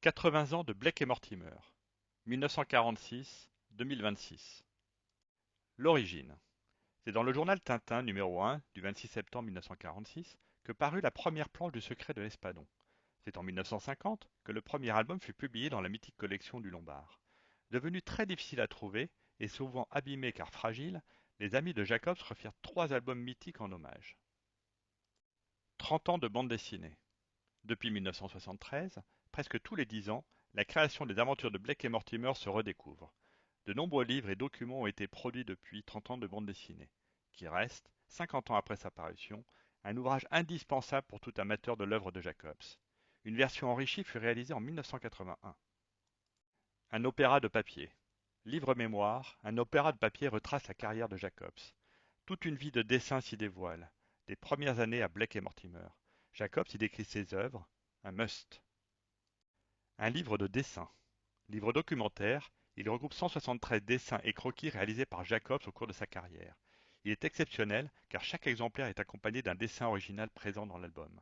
80 ans de Blake et Mortimer, 1946-2026. L'origine. C'est dans le journal Tintin numéro 1 du 26 septembre 1946 que parut la première planche du secret de l'Espadon. C'est en 1950 que le premier album fut publié dans la mythique collection du Lombard. Devenu très difficile à trouver et souvent abîmé car fragile, les amis de Jacobs refirent 3 albums mythiques en hommage. 30 ans de bande dessinée. Depuis 1973, presque tous les 10 ans, la création des aventures de Blake et Mortimer se redécouvre. De nombreux livres et documents ont été produits depuis 30 ans de bande dessinée, qui reste, 50 ans après sa parution, un ouvrage indispensable pour tout amateur de l'œuvre de Jacobs. Une version enrichie fut réalisée en 1981. Un opéra de papier. Livre-mémoire, un opéra de papier retrace la carrière de Jacobs. Toute une vie de dessin s'y dévoile, des premières années à Blake et Mortimer. Jacobs y décrit ses œuvres, un must. Un livre de dessin. Livre documentaire, il regroupe 173 dessins et croquis réalisés par Jacobs au cours de sa carrière. Il est exceptionnel car chaque exemplaire est accompagné d'un dessin original présent dans l'album.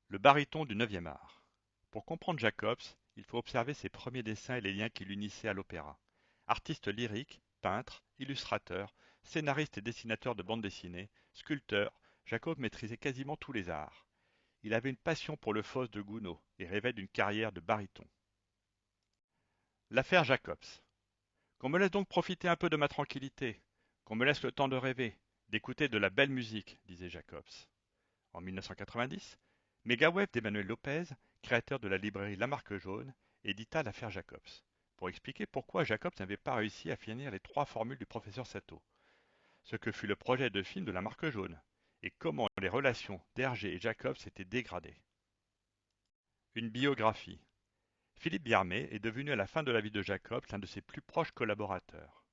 Le baryton du 9e art. Pour comprendre Jacobs, il faut observer ses premiers dessins et les liens qui l'unissaient à l'opéra. Artiste lyrique, peintre, illustrateur, scénariste et dessinateur de bande dessinée, sculpteur, Jacobs maîtrisait quasiment tous les arts. Il avait une passion pour le Faust de Gounod et rêvait d'une carrière de baryton. L'affaire Jacobs. Qu'on me laisse donc profiter un peu de ma tranquillité, qu'on me laisse le temps de rêver, d'écouter de la belle musique, disait Jacobs. En 1990, Megaweb d'Emmanuel Lopez, créateur de la librairie La Marque Jaune, édita l'affaire Jacobs, pour expliquer pourquoi Jacobs n'avait pas réussi à finir les 3 formules du professeur Sato, ce que fut le projet de film de La Marque Jaune, et comment les relations d'Hergé et Jacobs s'étaient dégradées. Une biographie. Philippe Biarmé est devenu à la fin de la vie de Jacobs l'un de ses plus proches collaborateurs.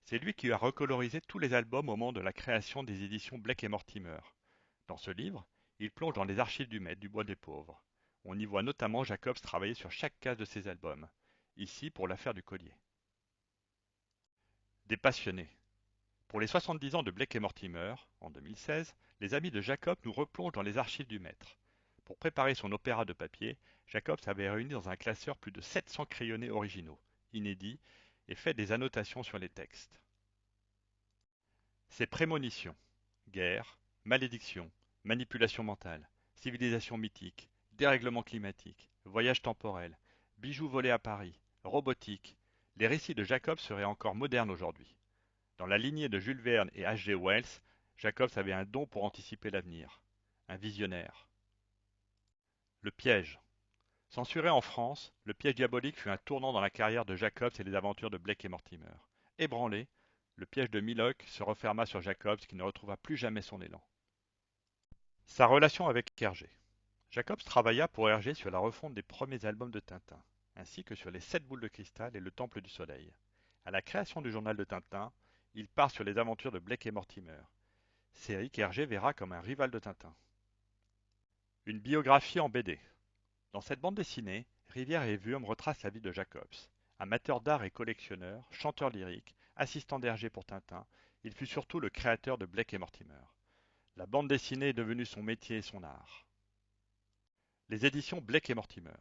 C'est lui qui a recolorisé tous les albums au moment de la création des éditions Blake et Mortimer. Dans ce livre, il plonge dans les archives du maître du Bois des Pauvres. On y voit notamment Jacobs travailler sur chaque case de ses albums, ici pour l'affaire du collier. Des passionnés. Pour les 70 ans de Blake et Mortimer, en 2016, les amis de Jacobs nous replongent dans les archives du maître. Pour préparer son opéra de papier, Jacobs avait réuni dans un classeur plus de 700 crayonnés originaux, inédits, et fait des annotations sur les textes. Ses prémonitions. Guerre, malédiction, manipulation mentale, civilisation mythique, dérèglement climatique, voyage temporel, bijoux volés à Paris, robotique, les récits de Jacobs seraient encore modernes aujourd'hui. Dans la lignée de Jules Verne et H. G. Wells, Jacobs avait un don pour anticiper l'avenir. Un visionnaire. Le piège. Censuré en France, Le piège diabolique fut un tournant dans la carrière de Jacobs et les aventures de Blake et Mortimer. Ébranlé, le piège de Milok se referma sur Jacobs qui ne retrouva plus jamais son élan. Sa relation avec Hergé. Jacobs travailla pour Hergé sur la refonte des premiers albums de Tintin, ainsi que sur les 7 boules de cristal et le Temple du Soleil. À la création du journal de Tintin, il part sur les aventures de Blake et Mortimer, série qu'Hergé verra comme un rival de Tintin. Une biographie en BD. Dans cette bande dessinée, Rivière et Wurm retracent la vie de Jacobs. Amateur d'art et collectionneur, chanteur lyrique, assistant d'Hergé pour Tintin, il fut surtout le créateur de Blake et Mortimer. La bande dessinée est devenue son métier et son art. Les éditions Blake et Mortimer.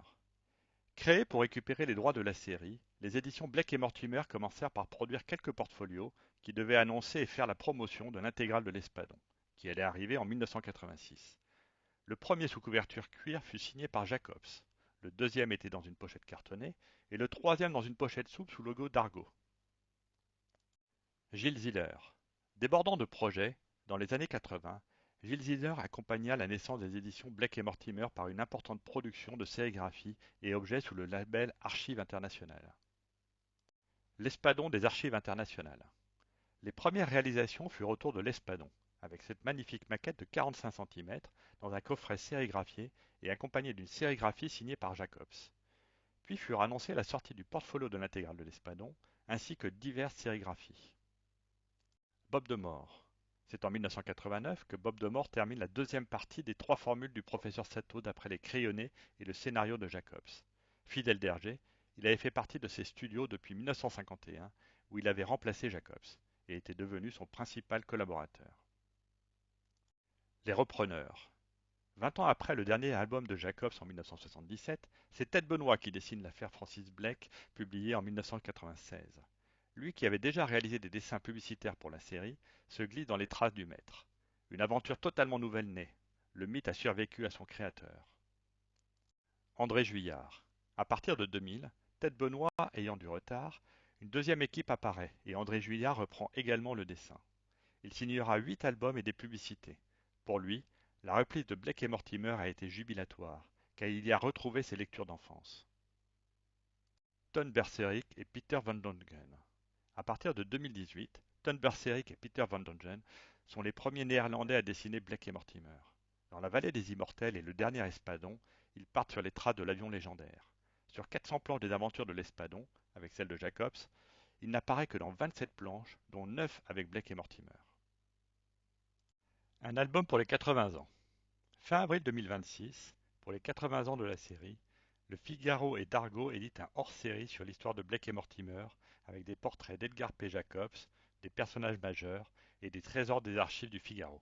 Créées pour récupérer les droits de la série, les éditions Blake et Mortimer commencèrent par produire quelques portfolios qui devaient annoncer et faire la promotion de l'intégrale de l'Espadon, qui allait arriver en 1986. Le premier sous couverture cuir fut signé par Jacobs, le deuxième était dans une pochette cartonnée, et le troisième dans une pochette souple sous logo d'Argo. Gilles Ziller. Débordant de projets, dans les années 80, Gilles Ziller accompagna la naissance des éditions Blake et Mortimer par une importante production de sérigraphie et objets sous le label Archives internationales. L'Espadon des Archives internationales. Les premières réalisations furent autour de l'Espadon, avec cette magnifique maquette de 45 cm dans un coffret sérigraphié et accompagnée d'une sérigraphie signée par Jacobs. Puis furent annoncées la sortie du portfolio de l'intégrale de l'Espadon, ainsi que diverses sérigraphies. Bob de Mort. C'est en 1989 que Bob de Mort termine la deuxième partie des 3 formules du professeur Sato d'après les crayonnés et le scénario de Jacobs. Fidèle d'Hergé, il avait fait partie de ses studios depuis 1951, où il avait remplacé Jacobs, et était devenu son principal collaborateur. Les repreneurs. 20 ans après le dernier album de Jacobs en 1977, c'est Ted Benoit qui dessine l'affaire Francis Blake, publiée en 1996. Lui qui avait déjà réalisé des dessins publicitaires pour la série, se glisse dans les traces du maître. Une aventure totalement nouvelle naît. Le mythe a survécu à son créateur. André Juillard. À partir de 2000, Ted Benoit ayant du retard, une deuxième équipe apparaît et André Juillard reprend également le dessin. Il signera 8 albums et des publicités. Pour lui, la reprise de Blake et Mortimer a été jubilatoire, car il y a retrouvé ses lectures d'enfance. Ton Berserik et Peter Van Dongen. À partir de 2018, Ton Berserik et Peter Van Dongen sont les premiers Néerlandais à dessiner Blake et Mortimer. Dans La Vallée des Immortels et Le Dernier Espadon, ils partent sur les traces de l'avion légendaire. Sur 400 planches des aventures de l'Espadon, avec celle de Jacobs, il n'apparaît que dans 27 planches, dont 9 avec Blake et Mortimer. Un album pour les 80 ans. Fin avril 2026, pour les 80 ans de la série, Le Figaro et Dargaud éditent un hors-série sur l'histoire de Blake et Mortimer, avec des portraits d'Edgar P. Jacobs, des personnages majeurs et des trésors des archives du Figaro.